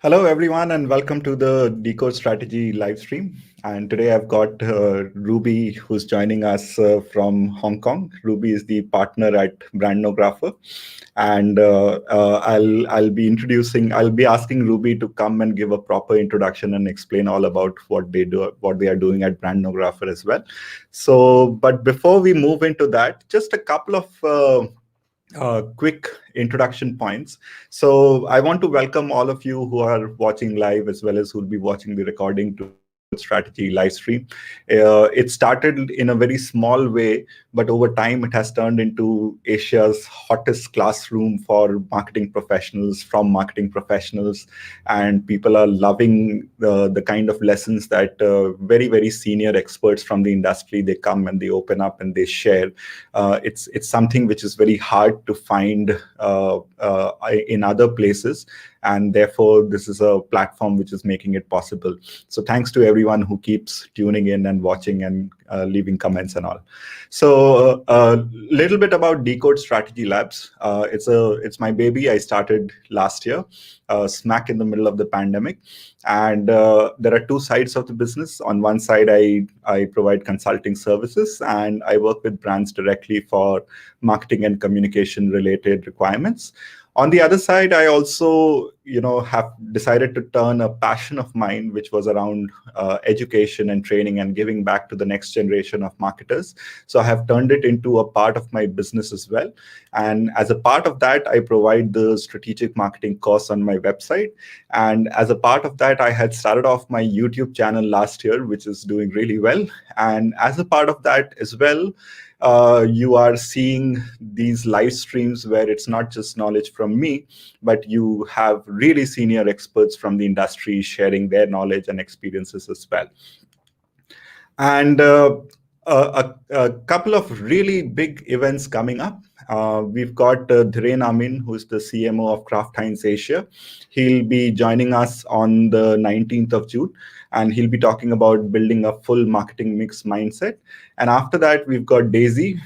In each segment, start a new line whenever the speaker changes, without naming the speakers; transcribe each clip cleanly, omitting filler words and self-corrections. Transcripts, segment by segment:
Hello, everyone, and welcome to the Decode Strategy live stream. And today I've got Ruby, who's joining us from Hong Kong. Ruby is the partner at Brandnographer, and I'll be asking Ruby to come and give a proper introduction and explain all about what they are doing at Brandnographer as well. So, but before we move into that, just a couple of quick introduction points. So I want to welcome all of you who are watching live as well as who will be watching the recording to Decode Strategy live stream. It started in a very small way, but over time it has turned into Asia's hottest classroom for marketing professionals, from marketing professionals, and people are loving the kind of lessons that very, very senior experts from the industry, they come and they open up and they share. It's something which is very hard to find in other places, and therefore this is a platform which is making it possible. So thanks to everyone who keeps tuning in and watching and leaving comments and all. So a little bit about Decode Strategy Labs. It's my baby. I started last year, smack in the middle of the pandemic. And there are two sides of the business. On one side, I provide consulting services, and I work with brands directly for marketing and communication related requirements. On the other side, I also, have decided to turn a passion of mine, which was around education and training and giving back to the next generation of marketers. So I have turned it into a part of my business as well. And as a part of that, I provide the strategic marketing course on my website. And as a part of that, I had started off my YouTube channel last year, which is doing really well. And as a part of that as well, you are seeing these live streams where it's not just knowledge from me, but you have really senior experts from the industry sharing their knowledge and experiences as well. And a couple of really big events coming up. We've got Dhiren Amin, who's the CMO of Kraft Heinz Asia. He'll be joining us on the 19th of June, and he'll be talking about building a full marketing mix mindset. And after that, we've got Daisy.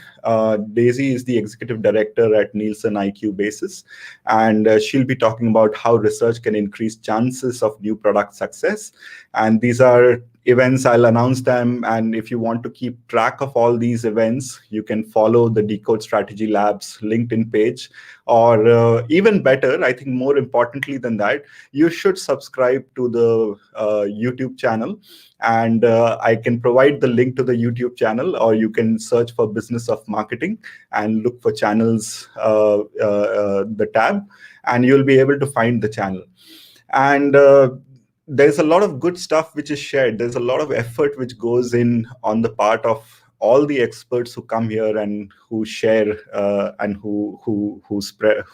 Daisy is the executive director at Nielsen IQ Basis, and she'll be talking about how research can increase chances of new product success. And these are events. I'll announce them, and if you want to keep track of all these events, you can follow the Decode Strategy Labs LinkedIn page, or even better, I think more importantly than that, you should subscribe to the YouTube channel, and I can provide the link to the YouTube channel, or you can search for Business of Marketing and look for channels, the tab, and you'll be able to find the channel. And there's a lot of good stuff which is shared. There's a lot of effort which goes in on the part of all the experts who come here and who share and who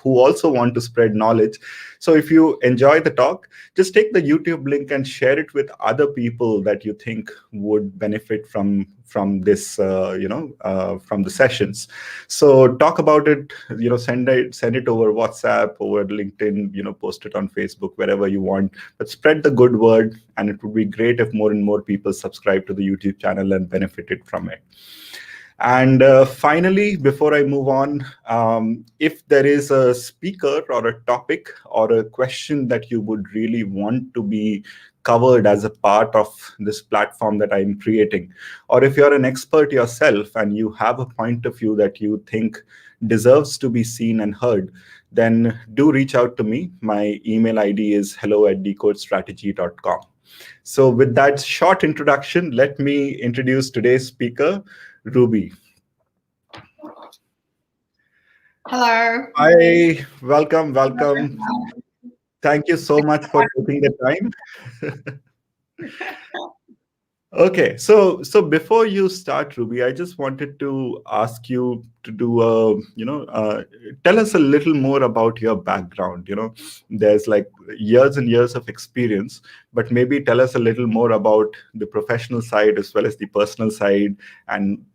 also want to spread knowledge. So if you enjoy the talk, just take the YouTube link and share it with other people that you think would benefit from this, from the sessions. So talk about it. Send it over WhatsApp, over LinkedIn. Post it on Facebook, wherever you want. But spread the good word, and it would be great if more and more people subscribe to the YouTube channel and benefited from it. And finally, before I move on, if there is a speaker or a topic or a question that you would really want to be covered as a part of this platform that I'm creating, or if you're an expert yourself and you have a point of view that you think deserves to be seen and heard, then do reach out to me. My email ID is hello@decodestrategy.com. So with that short introduction, let me introduce today's speaker, Ruby.
Hello.
Hi, welcome. Thank you so much for taking the time. Okay, so before you start, Ruby, I just wanted to ask you to do tell us a little more about your background. There's like years and years of experience, but maybe tell us a little more about the professional side as well as the personal side, and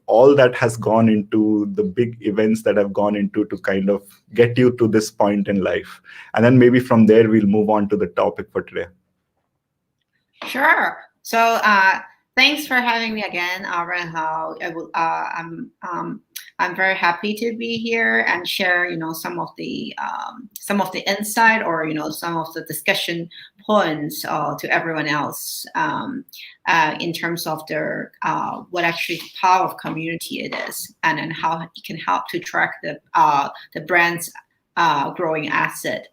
all that has gone into the big events that have gone into to kind of get you to this point in life. And then maybe from there we'll move on to the topic for today.
Sure. So Thanks for having me again, Renhao. I'm very happy to be here and share, some of the insight or some of the discussion points to everyone else in terms of their what actually the power of community it is, and how it can help to track the brand's growing asset.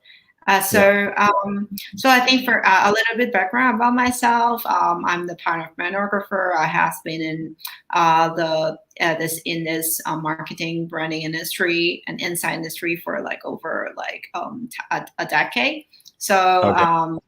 So I think for a little bit background about myself, I'm the Parter of Brandnographer. I have been in this marketing branding industry and insight industry for over a decade. So right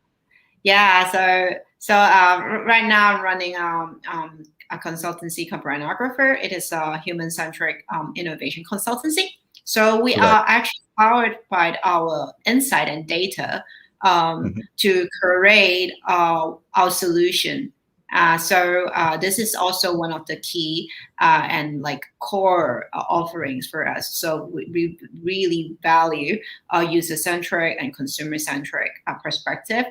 now I'm running a consultancy called Brandnographer. It is a human-centric innovation consultancy. So we are actually powered by our insight and data to create our solution. So this is also one of the key and core offerings for us. So we really value our user-centric and consumer-centric perspective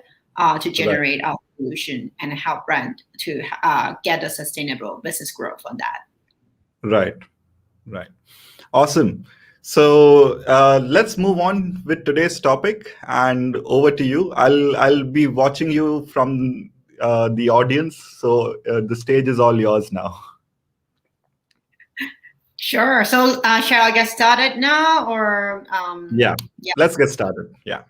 to generate our solution and help brand to get a sustainable business growth on that.
Right. Awesome. So let's move on with today's topic, and over to you. I'll be watching you from the audience, so the stage is all yours now.
Sure. So shall I get started now, or
yeah, let's get started. Yeah.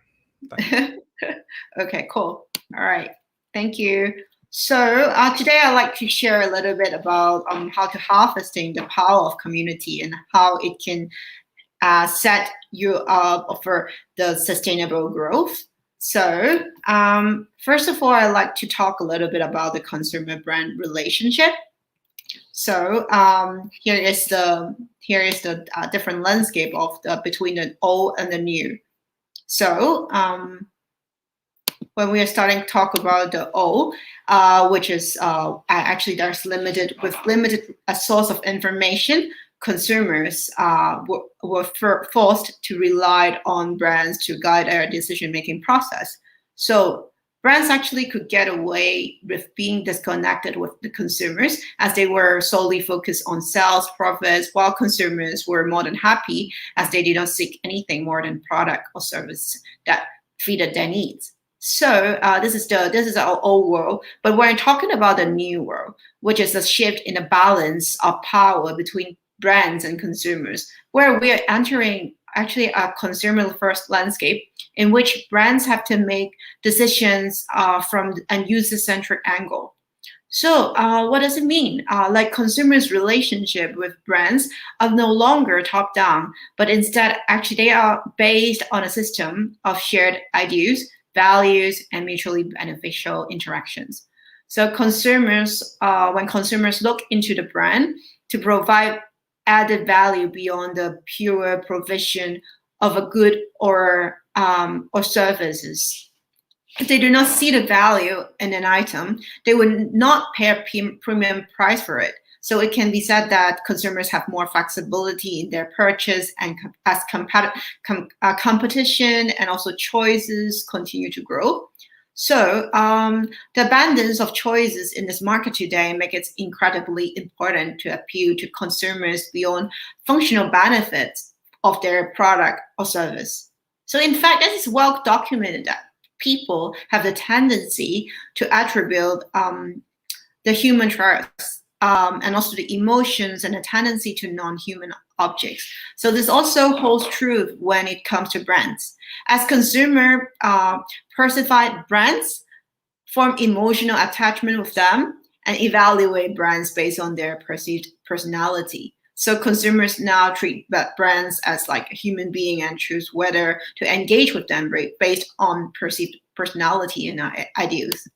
Okay, cool. All right. Thank you. So today I'd like to share a little bit about how to harvesting the power of community and how it can set you up for the sustainable growth. So first of all, I'd like to talk a little bit about the consumer brand relationship. So here is the different landscape of between the old and the new. So when we are starting to talk about the old, which is actually there's limited a source of information, consumers were forced to rely on brands to guide their decision-making process. So brands actually could get away with being disconnected with the consumers, as they were solely focused on sales profits, while consumers were more than happy as they did not seek anything more than product or service that fitted their needs. So this is our old world, but we're talking about the new world, which is a shift in the balance of power between brands and consumers, where we are entering actually a consumer-first landscape in which brands have to make decisions from a user-centric angle. So what does it mean? Consumers' relationship with brands are no longer top-down, but instead actually they are based on a system of shared ideas, values, and mutually beneficial interactions. So when consumers look into the brand to provide added value beyond the pure provision of a good or services, if they do not see the value in an item, they would not pay a premium price for it. So it can be said that consumers have more flexibility in their purchase, and as competition and also choices continue to grow. So the abundance of choices in this market today make it incredibly important to appeal to consumers beyond functional benefits of their product or service. So in fact, it is well documented that people have the tendency to attribute the human traits and also the emotions and a tendency to non-human objects. So this also holds true when it comes to brands. As consumer perceive brands, form emotional attachment with them, and evaluate brands based on their perceived personality. So consumers now treat brands as like a human being and choose whether to engage with them based on perceived personality and ideals.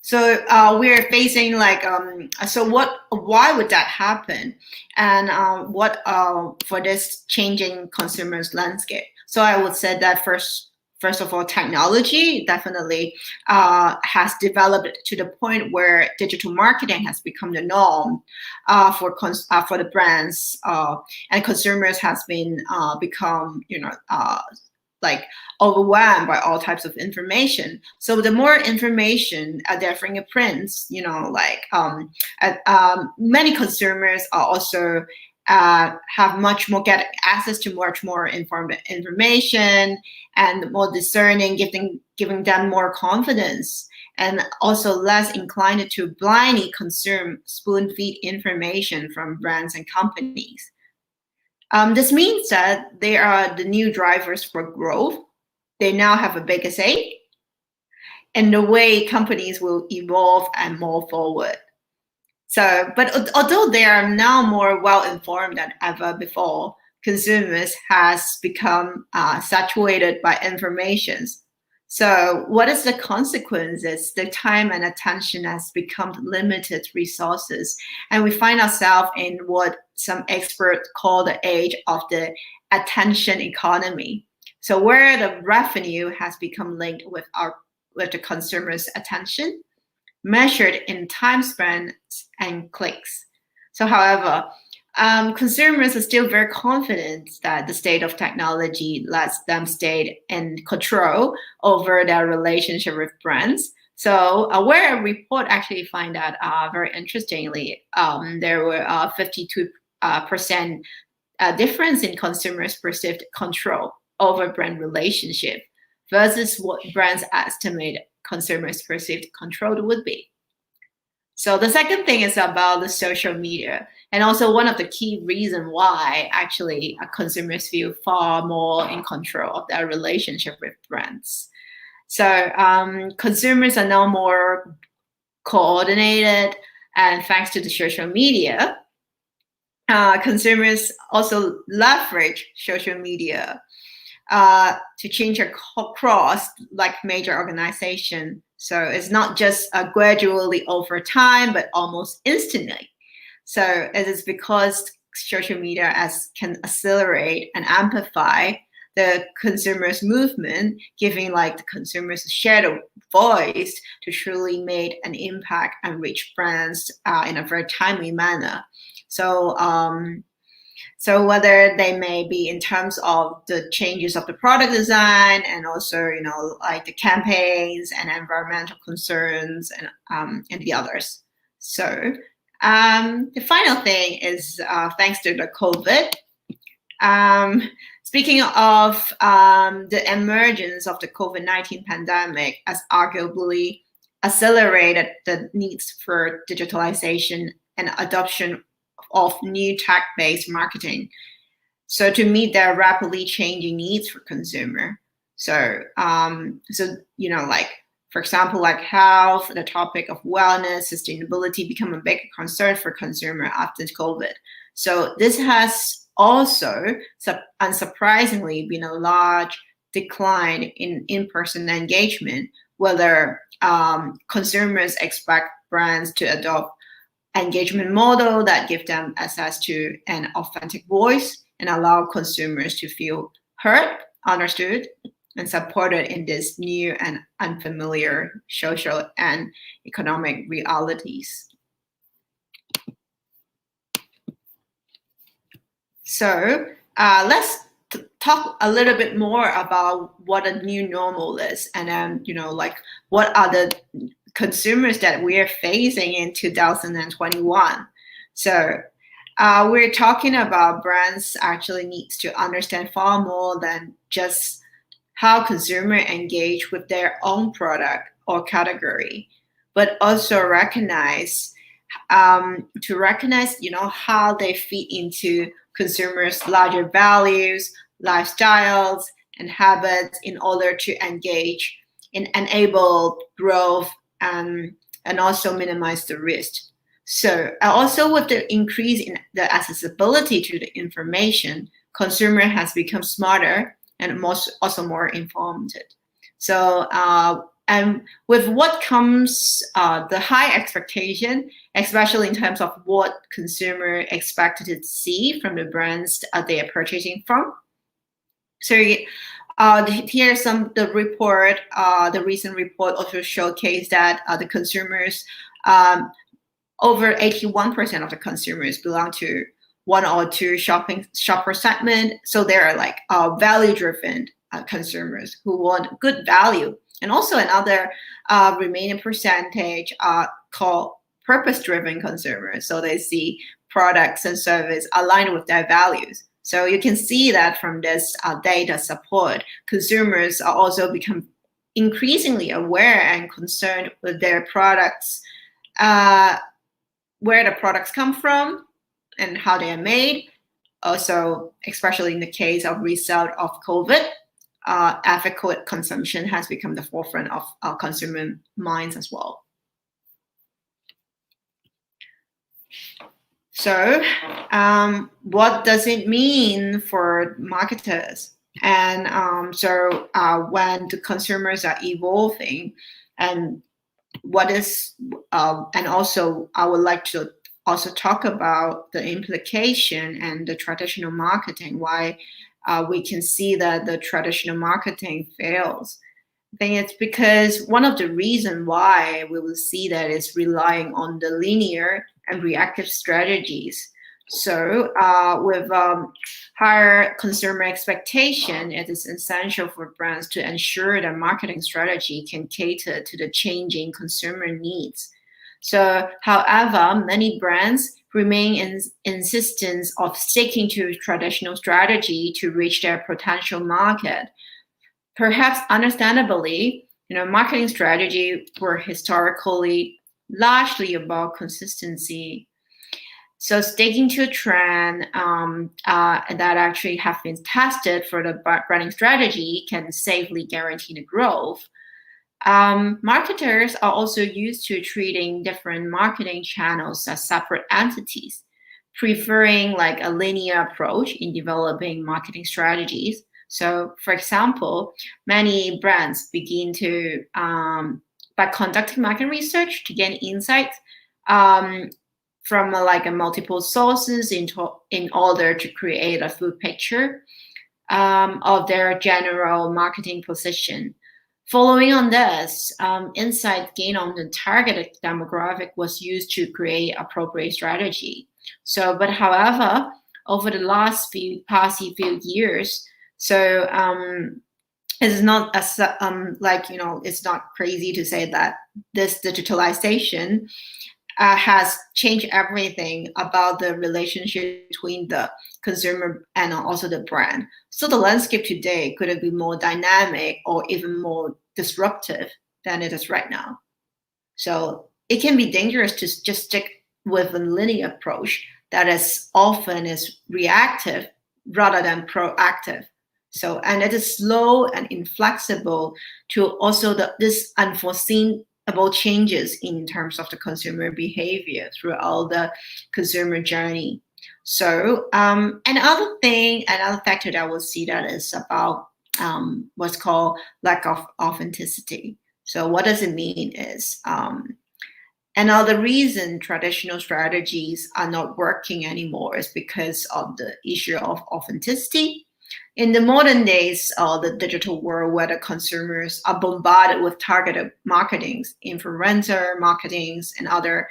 So we're facing why would that happen? And what for this changing consumers landscape? So I would say that first of all, technology definitely has developed to the point where digital marketing has become the norm for the brands, and consumers has been become like overwhelmed by all types of information. So the more information at their fingerprints, many consumers are also have much more get access to much more informed information and more discerning, giving them more confidence, and also less inclined to blindly consume spoon-feed information from brands and companies. This means that they are the new drivers for growth. They now have a bigger say in the way companies will evolve and move forward. So, but although they are now more well-informed than ever before, consumers has become saturated by information. So what is the consequences? The time and attention has become limited resources. And we find ourselves in what some experts call the age of the attention economy. So where the revenue has become linked with the consumer's attention, measured in time spent and clicks. So however, consumers are still very confident that the state of technology lets them stay in control over their relationship with brands. So where a report actually find that very interestingly, there were 52% difference in consumers' perceived control over brand relationship versus what brands estimate consumers' perceived control would be. So the second thing is about the social media, and also one of the key reasons why actually consumers feel far more in control of their relationship with brands. So consumers are now more coordinated, and thanks to the social media, consumers also leverage social media to change across like major organization. So it's not just gradually over time, but almost instantly. So it is because social media can accelerate and amplify the consumers' movement, giving like the consumers a shared voice to truly make an impact and reach brands in a very timely manner. So so whether they may be in terms of the changes of the product design, and also, like the campaigns and environmental concerns and the others. So the final thing is thanks to the COVID. Speaking of the emergence of the COVID-19 pandemic as arguably accelerated the needs for digitalization and adoption of new tech-based marketing, so to meet their rapidly changing needs for consumer. So, like for example, like health, the topic of wellness, sustainability become a big concern for consumer after COVID. So this has also, unsurprisingly, been a large decline in in-person engagement, whether consumers expect brands to adopt engagement model that give them access to an authentic voice and allow consumers to feel heard, understood, and supported in these new and unfamiliar social and economic realities. So let's talk a little bit more about what a new normal is, and then like what are the consumers that we are facing in 2021. So we're talking about brands actually needs to understand far more than just how consumers engage with their own product or category, but also recognize how they fit into consumers' larger values, lifestyles, and habits in order to engage and enable growth and also minimize the risk. So also with the increase in the accessibility to the information, consumer has become smarter and also more informed. So and with what comes the high expectation, especially in terms of what consumer expected to see from the brands they are purchasing from. So here's the report. The recent report also showcased that the consumers, over 81% of the consumers belong to one or two shopper segment. So they're like value driven consumers who want good value. And also another remaining percentage are called purpose-driven consumers. So they see products and service aligned with their values. So you can see that from this data support, consumers are also become increasingly aware and concerned with their products, where the products come from and how they are made. Also, especially in the case of result of COVID, ethical consumption has become the forefront of our consumer minds as well. So what does it mean for marketers? And when the consumers are evolving, and what is, and also I would like to also talk about the implication and the traditional marketing, why we can see that the traditional marketing fails. I think it's because one of the reasons why we will see that is relying on the linear and reactive strategies. So with higher consumer expectation, it is essential for brands to ensure their marketing strategy can cater to the changing consumer needs. So, however, many brands remain in insistence of sticking to traditional strategy to reach their potential market. Perhaps understandably, marketing strategy were historically largely about consistency. So sticking to a trend that actually have been tested for the branding strategy can safely guarantee the growth. Marketers are also used to treating different marketing channels as separate entities, preferring like a linear approach in developing marketing strategies. So, for example, many brands begin to, by conducting market research to gain insights from multiple sources in order to create a full picture of their general marketing position. Following on this, insight gained on the targeted demographic was used to create appropriate strategy. So, but however, over the past few years, so it's not as it's not crazy to say that this digitalization has changed everything about the relationship between the consumer and also the brand. So the landscape today could have been more dynamic or even more disruptive than it is right now. So it can be dangerous to just stick with a linear approach that is often is reactive rather than proactive. So, and it is slow and inflexible to also this unforeseen about changes in terms of the consumer behavior throughout the consumer journey. So another factor that we'll see that is about what's called lack of authenticity. So what does it mean is another reason traditional strategies are not working anymore is because of the issue of authenticity. In the modern days, the digital world where the consumers are bombarded with targeted marketings, influencer marketings, and other,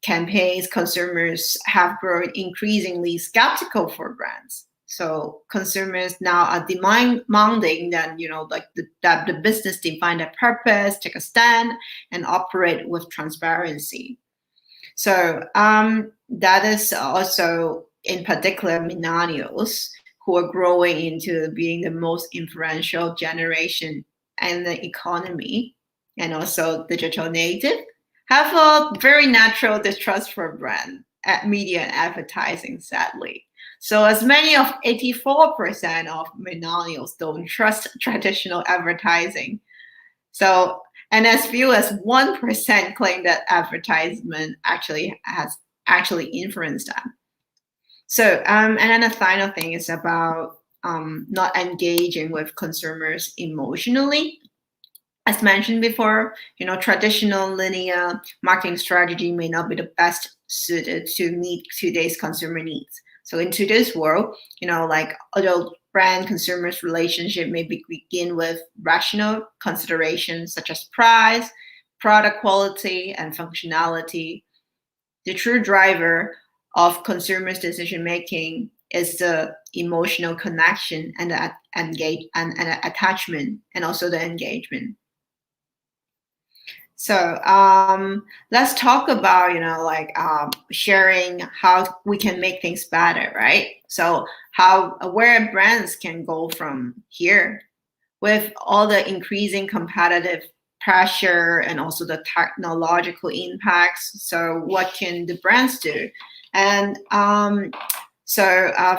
campaigns, consumers have grown increasingly skeptical for brands. So consumers now are demanding that, that the business define their purpose, take a stand, and operate with transparency. So that is also in particular millennials, who are growing into being the most influential generation in the economy, and also digital native, have a very natural distrust for brand media and advertising, sadly. So as many of 84% of millennials don't trust traditional advertising. So, and as few as 1% claim that advertisement has influenced them. So, and then the final thing is about not engaging with consumers emotionally. As mentioned before, traditional linear marketing strategy may not be the best suited to meet today's consumer needs. So in today's world, although brand consumers relationship may begin with rational considerations such as price, product quality, and functionality, the true driver of consumers' decision making is the emotional connection and the attachment, and also the engagement. So let's talk about, sharing how we can make things better, right? So where brands can go from here with all the increasing competitive pressure and also the technological impacts. So what can the brands do? And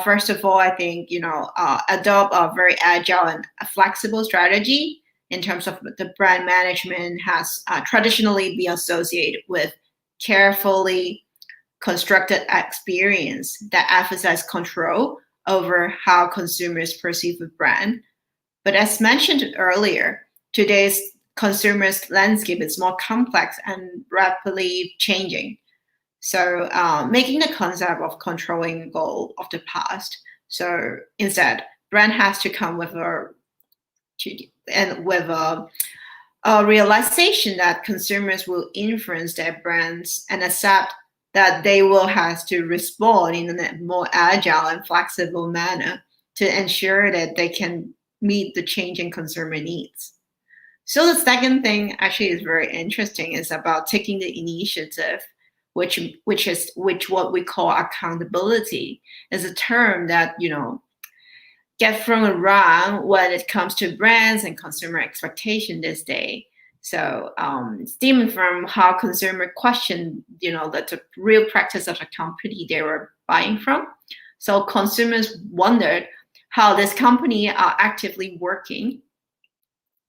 first of all, I think, adopt a very agile and flexible strategy in terms of the brand management has traditionally been associated with carefully constructed experience that emphasize control over how consumers perceive a brand. But as mentioned earlier, today's consumers' landscape is more complex and rapidly changing. So making the concept of controlling goal of the past. So instead, brand has to come with a realization that consumers will influence their brands and accept that they will have to respond in a more agile and flexible manner to ensure that they can meet the changing consumer needs. So the second thing actually is very interesting is about taking the initiative, which what we call accountability, is a term that get thrown around when it comes to brands and consumer expectation this day. So stemming from how consumer question, the real practice of the company they were buying from. So consumers wondered how this company are actively working.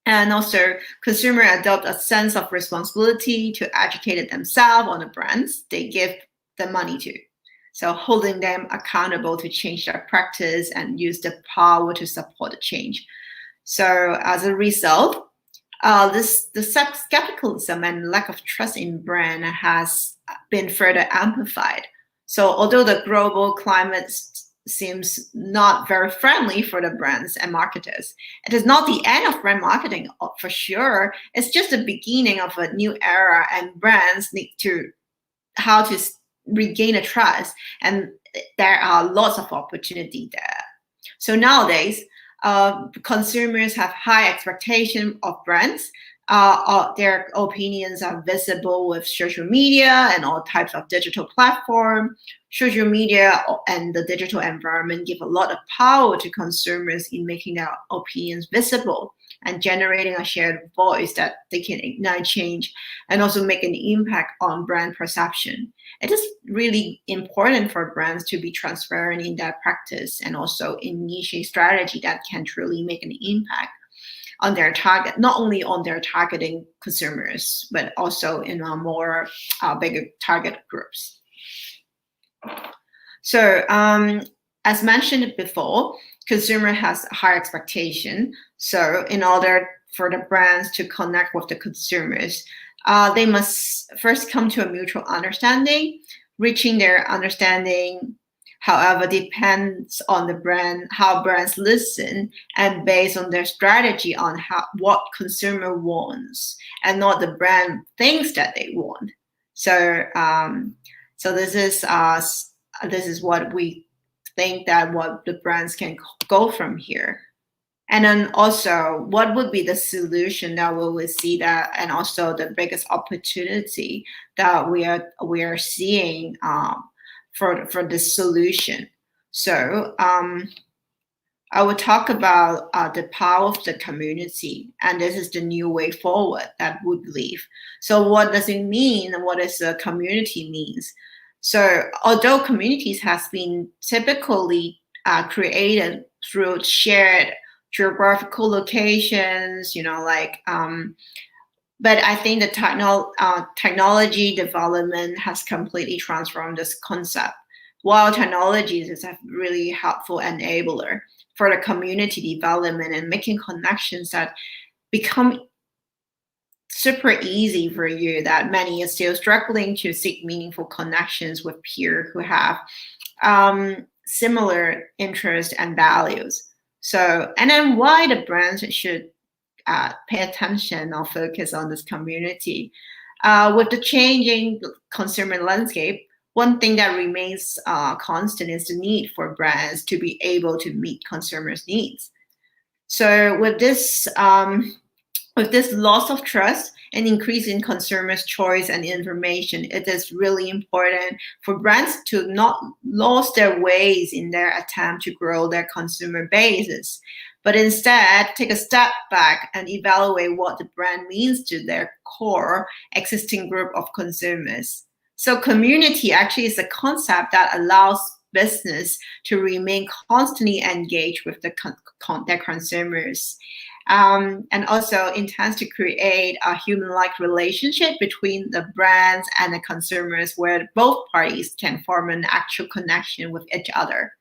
And also consumer adopt a sense of responsibility to educate themselves on the brands they give the money to. So holding them accountable to change their practice and use the power to support the change. So as a result, the skepticism and lack of trust in brand has been further amplified. So although the global climate seems not very friendly for the brands and marketers, it is not the end of brand marketing for sure. It's just the beginning of a new era, and brands need to how to regain a trust, and there are lots of opportunity there. So nowadays, consumers have high expectation of brands. Their opinions are visible with social media and all types of digital platform. Social media and the digital environment give a lot of power to consumers in making their opinions visible and generating a shared voice that they can ignite change and also make an impact on brand perception. It is really important for brands to be transparent in their practice and also initiate strategy that can truly make an impact on their target, not only on their targeting consumers, but also in a more bigger target groups. So as mentioned before, consumer has a high expectation. So in order for the brands to connect with the consumers, they must first come to a mutual understanding. Reaching their understanding, however, depends on the brand, how brands listen, and based on their strategy on what consumer wants, and not the brand thinks that they want. So, so this is what we think that what the brands can go from here. And then also, what would be the solution that we will see that, and also the biggest opportunity that we are seeing for this solution. So I will talk about the power of the community, and this is the new way forward that we believe. So what does it mean, and what does the community means? So although communities has been typically created through shared geographical locations, but I think the technology development has completely transformed this concept. While technology is a really helpful enabler for the community development and making connections that become super easy for you, that many are still struggling to seek meaningful connections with peers who have similar interests and values. So, and then why the brands should pay attention or focus on this community. With the changing consumer landscape, one thing that remains constant is the need for brands to be able to meet consumers' needs. So with this loss of trust and increase in consumers' choice and information, it is really important for brands to not lose their ways in their attempt to grow their consumer bases, but instead take a step back and evaluate what the brand means to their core existing group of consumers. So community actually is a concept that allows business to remain constantly engaged with their consumers. And also intends to create a human-like relationship between the brands and the consumers where both parties can form an actual connection with each other.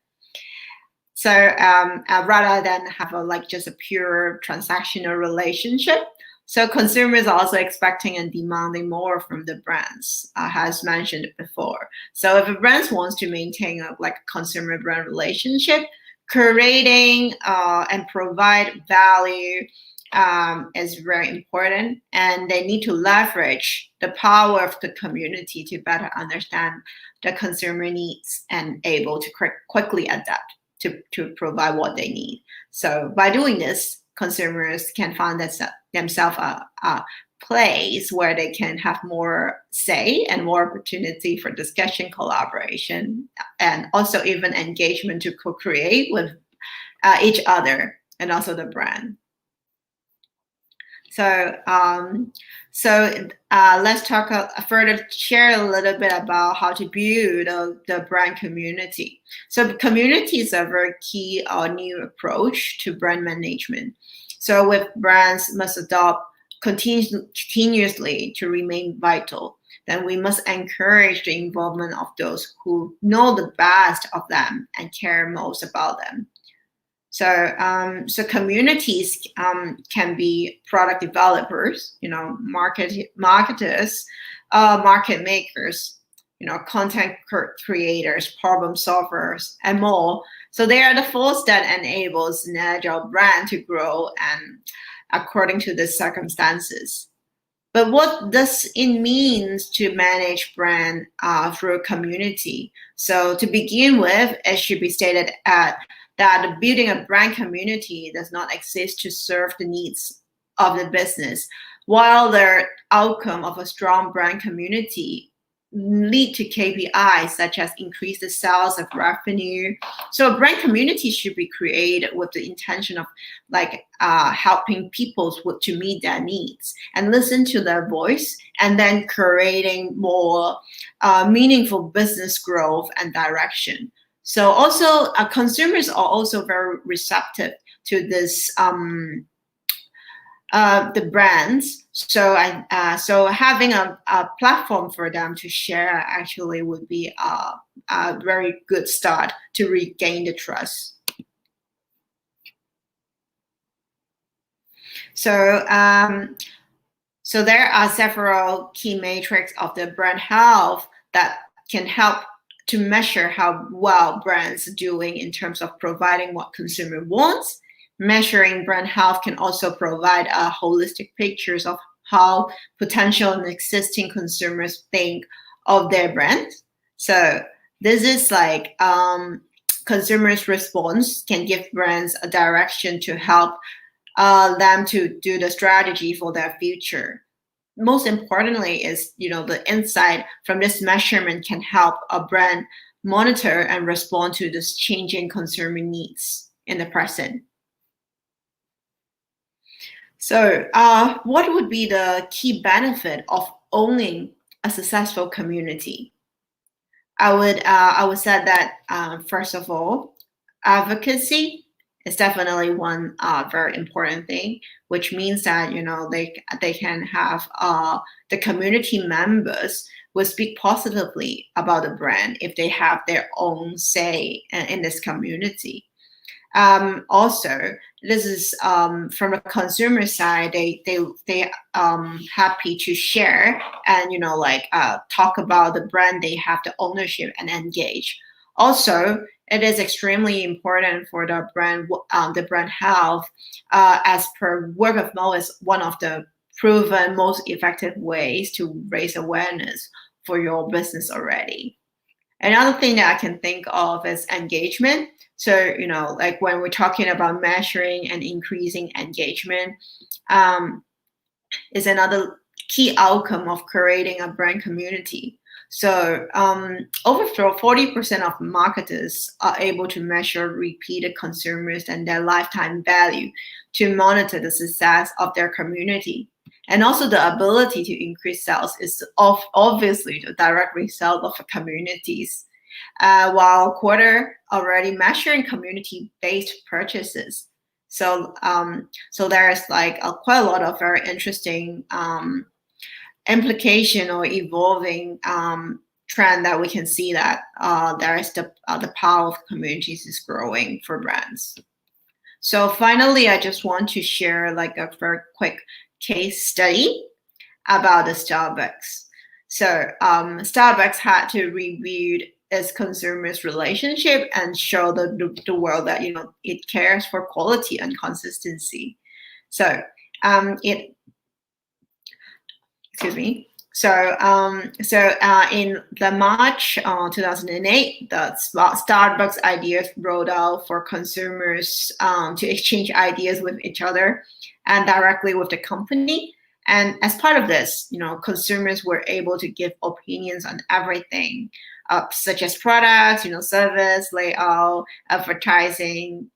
So rather than have just a pure transactional relationship, so consumers are also expecting and demanding more from the brands, as mentioned before. So if a brand wants to maintain a consumer brand relationship, curating and provide value is very important, and they need to leverage the power of the community to better understand the consumer needs and able to quickly adapt to provide what they need. So by doing this, consumers can find themselves a place where they can have more say and more opportunity for discussion, collaboration, and also even engagement to co-create with each other and also the brand. So let's talk share a little bit about how to build the brand community. So community is a very key new approach to brand management. So with brands must adopt continuously to remain vital, then we must encourage the involvement of those who know the best of them and care most about them. So, communities can be product developers, marketers, market makers, content creators, problem solvers, and more. So they are the force that enables an agile brand to grow and according to the circumstances. But what does it mean to manage brand through a community? So to begin with, it should be stated that building a brand community does not exist to serve the needs of the business, while the outcome of a strong brand community lead to KPIs such as increase the sales of revenue. So a brand community should be created with the intention of helping people to meet their needs and listen to their voice, and then creating more meaningful business growth and direction. So also consumers are also very receptive to this the brands. So having a platform for them to share actually would be a very good start to regain the trust. So so there are several key metrics of the brand health that can help to measure how well brands are doing in terms of providing what consumer wants. Measuring brand health can also provide holistic pictures of how potential and existing consumers think of their brands. So this is consumers' response can give brands a direction to help them to do the strategy for their future. Most importantly is, the insight from this measurement can help a brand monitor and respond to this changing consumer needs in the present. So what would be the key benefit of owning a successful community? I would say that first of all, advocacy is definitely one very important thing, which means that they can have the community members will speak positively about the brand if they have their own say in this community. Also, this is from a consumer side, they happy to share and talk about the brand. They have the ownership and engage. Also, it is extremely important for the brand health, as per word of mouth is one of the proven most effective ways to raise awareness for your business already. Another thing that I can think of is engagement. So, like when we're talking about measuring and increasing engagement, is another key outcome of creating a brand community. So, over 40% of marketers are able to measure repeated consumers and their lifetime value to monitor the success of their community. And also, the ability to increase sales is obviously the direct result of communities. While quarter already measuring community-based purchases. So there's like quite a lot of very interesting implication or evolving trend that we can see that there is the power of communities is growing for brands. So finally, I just want to share like a very quick case study about the Starbucks. So Starbucks had to rebuild its consumers' relationship and show the world that it cares for quality and consistency. So it excuse me. So in the March 2008, the Starbucks ideas rolled out for consumers to exchange ideas with each other and directly with the company. And as part of this, consumers were able to give opinions on everything, such as products, service, layout, advertising,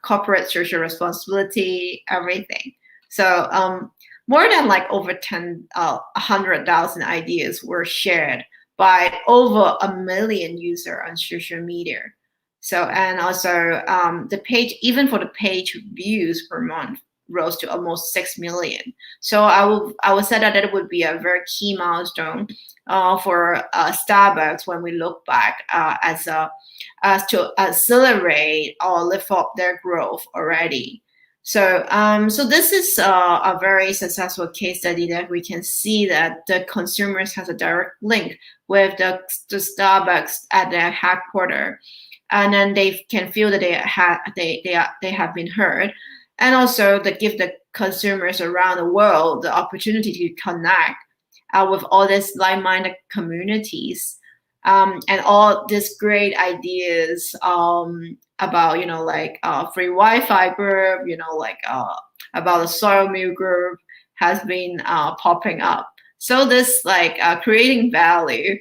corporate social responsibility, everything. So more than like over 100,000 ideas were shared by over 1 million users on social media. So, and also the page, even for the page views per month, rose to almost 6 million. So I would say that it would be a very key milestone for Starbucks when we look back as to accelerate or lift up their growth already. So this is a very successful case study that we can see that the consumers has a direct link with the Starbucks at their headquarters, and then they can feel that they have been heard, and also that give the consumers around the world the opportunity to connect with all these like-minded communities. And all these great ideas about free Wi-Fi group, about the soil meal group has been popping up. So this creating value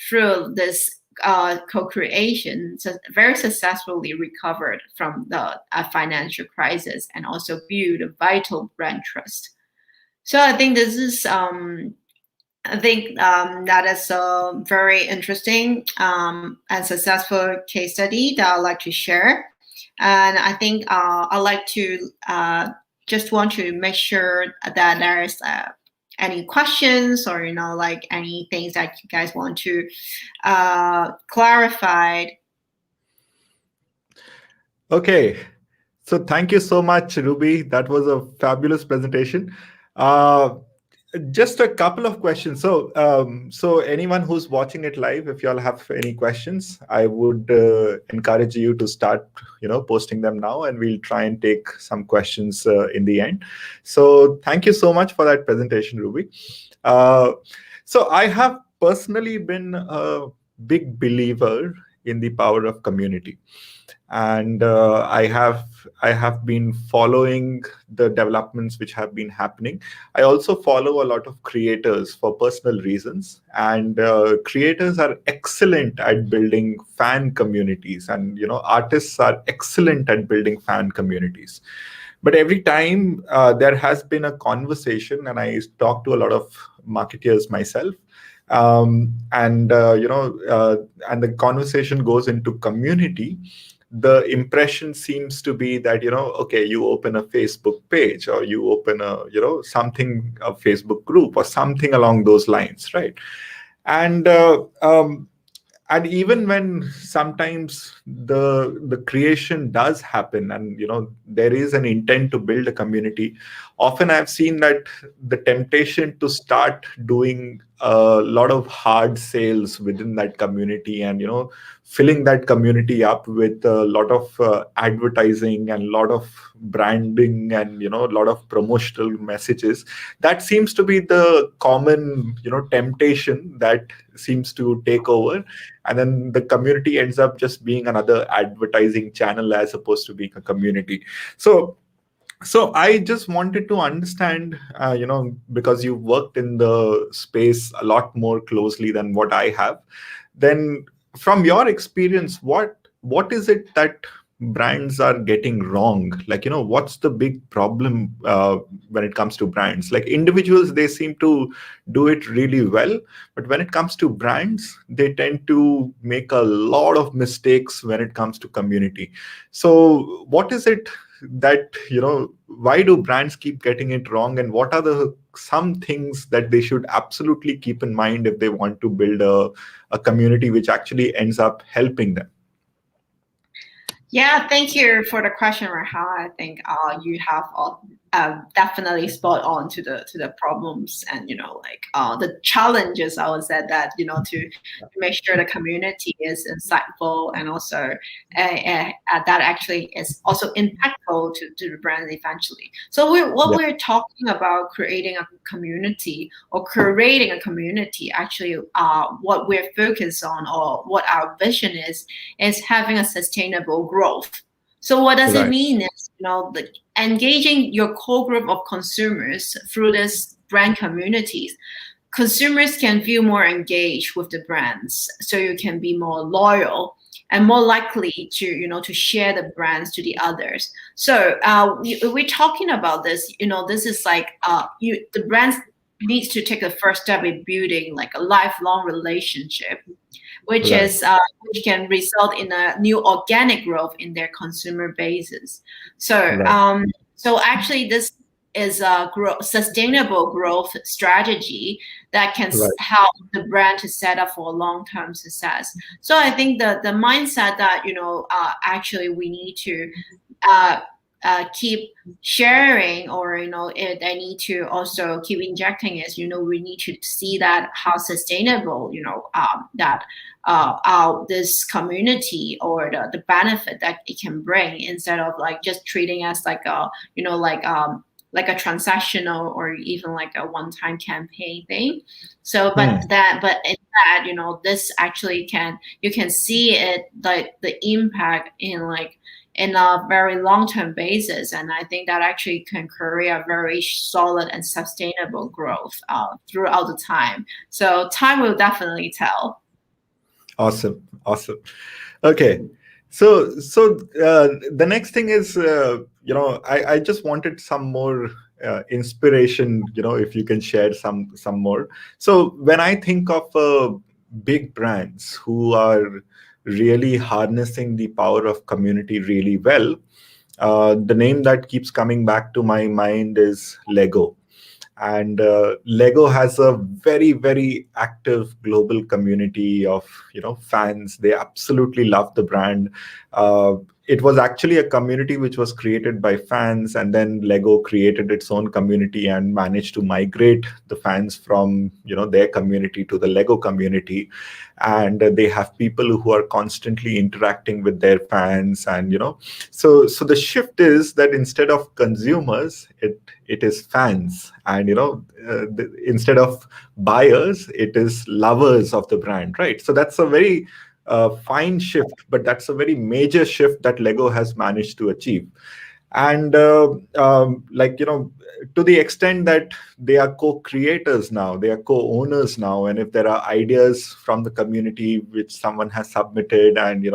through this co-creation very successfully recovered from the financial crisis and also build a vital brand trust. So I think this is that is a very interesting and successful case study that I'd like to share. And I think I'd like to just want to make sure that there is any questions or any things that you guys want to clarify.
Okay, so thank you so much, Ruby. That was a fabulous presentation. Just a couple of questions. So anyone who's watching it live, if y'all have any questions, I would encourage you to start, posting them now, and we'll try and take some questions in the end. So thank you so much for that presentation, Ruby. So I have personally been a big believer in the power of community. And I have been following the developments which have been happening. I also follow a lot of creators for personal reasons, and creators are excellent at building fan communities, and artists are excellent at building fan communities. But every time there has been a conversation, and I talk to a lot of marketeers myself, and the conversation goes into community. The impression seems to be that okay, you open a Facebook page, or you open a a Facebook group, or something along those lines, right? And even when sometimes the creation does happen, and there is an intent to build a community, often I've seen that the temptation to start doing a lot of hard sales within that community, and filling that community up with a lot of advertising and a lot of branding and a lot of promotional messages. That seems to be the common temptation that seems to take over, and then the community ends up just being another advertising channel as opposed to being a community. So I just wanted to understand, because you've worked in the space a lot more closely than what I have. Then, from your experience, what is it that brands are getting wrong? Like, what's the big problem when it comes to brands? Like individuals, they seem to do it really well, but when it comes to brands, they tend to make a lot of mistakes when it comes to community. So, what is it that why do brands keep getting it wrong, and what are the some things that they should absolutely keep in mind if they want to build a community which actually ends up helping them?
Yeah, thank you for the question, Rahul. I think you have definitely spot on to the problems and the challenges. I would say that to make sure the community is insightful and also that actually is also impactful to the brand eventually. So we're talking about creating a community or creating a community. Actually, what we're focused on or what our vision is having a sustainable growth. So what does it mean is, engaging your core group of consumers through this brand communities. Consumers can feel more engaged with the brands, so you can be more loyal and more likely to share the brands to the others. So we're talking about this. This is like the brands needs to take the first step in building like a lifelong relationship, which is which can result in a new organic growth in their consumer bases. So so actually this is a sustainable growth strategy that can help the brand to set up for long-term success. So I think the mindset that actually we need to keep sharing, or they need to also keep injecting is we need to see that how sustainable that this community or the benefit that it can bring, instead of like just treating us like a like a transactional or even like a one-time campaign thing. So but in that this actually you can see it, like the impact in a very long-term basis. And I think that actually can create a very solid and sustainable growth throughout the time. So time will definitely tell.
Awesome. Okay. So the next thing is, I just wanted some more inspiration, if you can share some more. So when I think of big brands who are really harnessing the power of community really well, the name that keeps coming back to my mind is Lego. And Lego has a very, very active global community of fans. They absolutely love the brand. It was actually a community which was created by fans, and then Lego created its own community and managed to migrate the fans from their community to the Lego community. And they have people who are constantly interacting with their fans, and so the shift is that instead of consumers, it is fans, and instead of buyers, it is lovers of the brand, right? So that's a very fine shift, but that's a very major shift that Lego has managed to achieve. And to the extent that they are co-creators now, they are co-owners now, and if there are ideas from the community which someone has submitted, and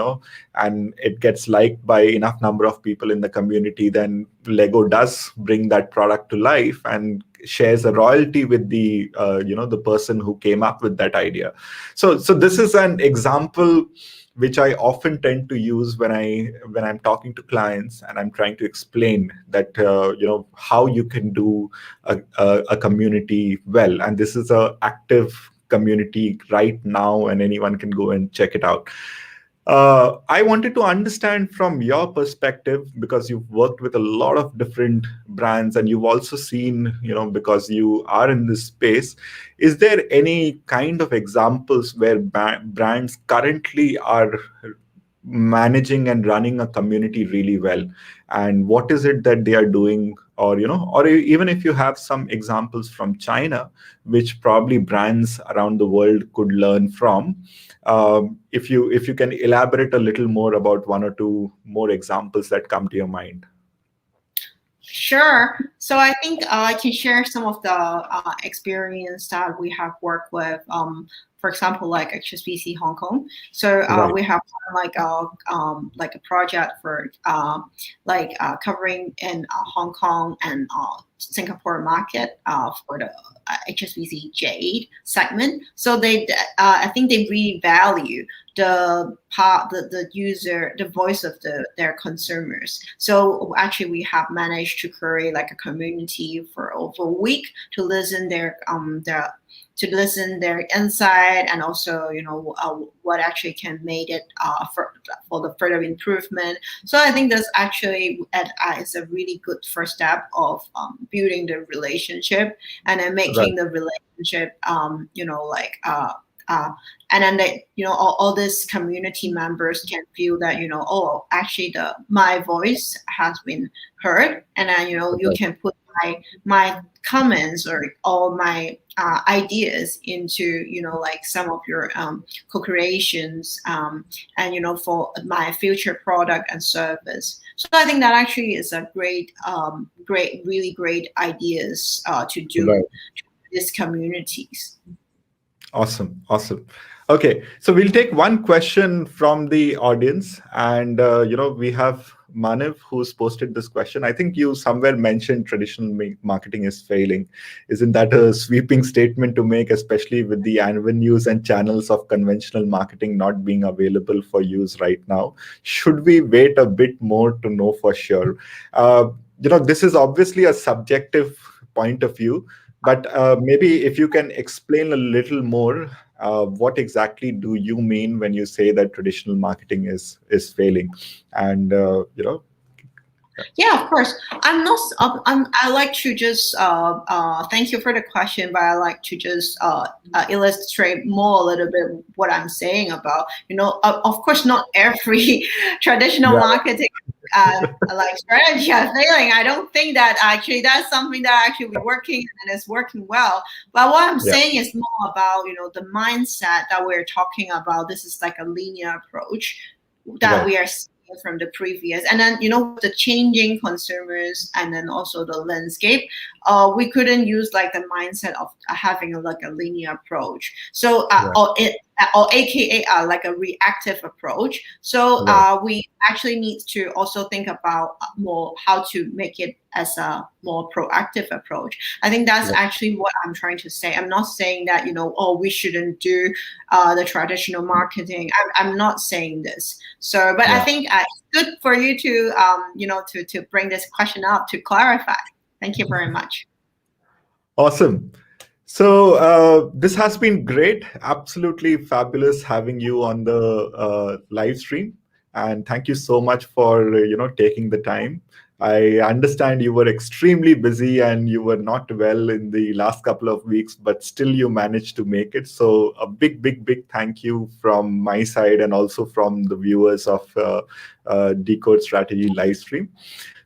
and it gets liked by enough number of people in the community, then Lego does bring that product to life and shares a royalty with the the person who came up with that idea. So this is an example which I often tend to use when I'm talking to clients and I'm trying to explain that how you can do a community well. And this is a active community right now, and anyone can go and check it out. I wanted to understand from your perspective, because you've worked with a lot of different brands and you've also seen, because you are in this space, is there any kind of examples where brands currently are managing and running a community really well? And what is it that they are doing? Or, or even if you have some examples from China, which probably brands around the world could learn from, if you can elaborate a little more about one or two more examples that come to your mind.
Sure. So I think I can share some of the experience that we have worked with. For example, like HSBC Hong Kong. So
Right.
we have like a project for covering in Hong Kong and Singapore market for the HSBC Jade segment. So I think they really value the user, the voice of their consumers. So actually we have managed to create like a community for over a week to listen their insight, and also what actually can make it for the further improvement. So I think that's actually is a really good first step of building the relationship, and then
Right.
making the relationship and then all these community members can feel that oh, actually my voice has been heard, and then you
Right.
can put my comments or all my ideas into like some of your co-creations, and for my future product and service. So I think that actually is a really great ideas to do
Right.
these communities.
Awesome. Awesome. Okay, so we'll take one question from the audience, and we have Manav who's posted this question. I think you somewhere mentioned traditional marketing is failing. Isn't that a sweeping statement to make, especially with the avenues and channels of conventional marketing not being available for use right now? Should we wait a bit more to know for sure? This is obviously a subjective point of view, but maybe if you can explain a little more, what exactly do you mean when you say that traditional marketing is failing? And
Yeah, of course. I'm not. I like to just thank you for the question, but I like to just illustrate more a little bit what I'm saying about. Of course, not every traditional
yeah,
marketing like strategy are failing. I don't think that actually that's something that actually we're working and is working well. But what I'm
yeah,
saying is more about the mindset that we're talking about. This is like a linear approach that
right,
we are seeing from the previous, and then the changing consumers, and then also the landscape, we couldn't use like the mindset of having like a linear approach. So
right,
or aka like a reactive approach. So
right,
we actually need to also think about more how to make it as a more proactive approach. I think that's
right,
actually what I'm trying to say. I'm not saying that oh, we shouldn't do the traditional marketing. I'm not saying this. So, but I
yeah.
think it's good for you to to bring this question up to clarify. Thank you very much.
Awesome. So this has been great. Absolutely fabulous having you on the live stream, and thank you so much for taking the time. I understand you were extremely busy and you were not well in the last couple of weeks, but still you managed to make it. So a big, big, big thank you from my side and also from the viewers of Decode Strategy live stream.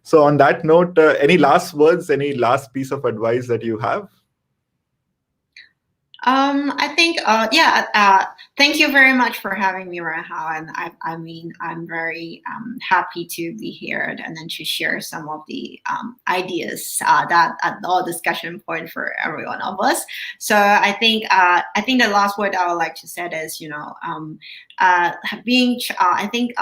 So on that note, any last words, any last piece of advice that you have?
I think, yeah, thank you very much for having me, Rahal. And I mean, I'm very happy to be here and then to share some of the ideas that at all discussion point for every one of us. So I think the last word I would like to say is, I think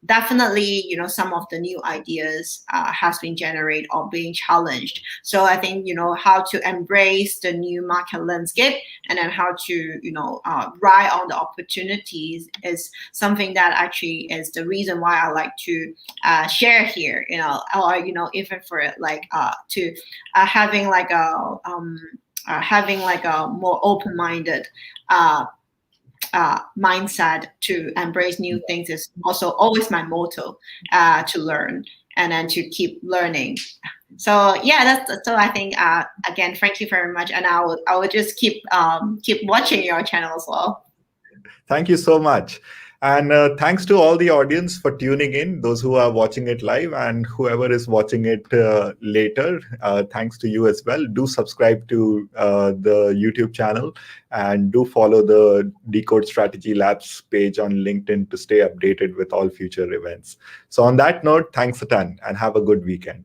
definitely some of the new ideas has been generated or being challenged. So I think how to embrace the new market landscape, and then how to ride on the opportunities is something that actually is the reason why I like to share here, or even for like to having like a more open-minded mindset to embrace new things is also always my motto, to learn and then to keep learning. So yeah, that's so I think again, thank you very much, and I will just keep watching your channel as well.
Thank you so much. And thanks to all the audience for tuning in, those who are watching it live and whoever is watching it later. Thanks to you as well. Do subscribe to the YouTube channel and do follow the Decode Strategy Labs page on LinkedIn to stay updated with all future events. So on that note, thanks a ton and have a good weekend.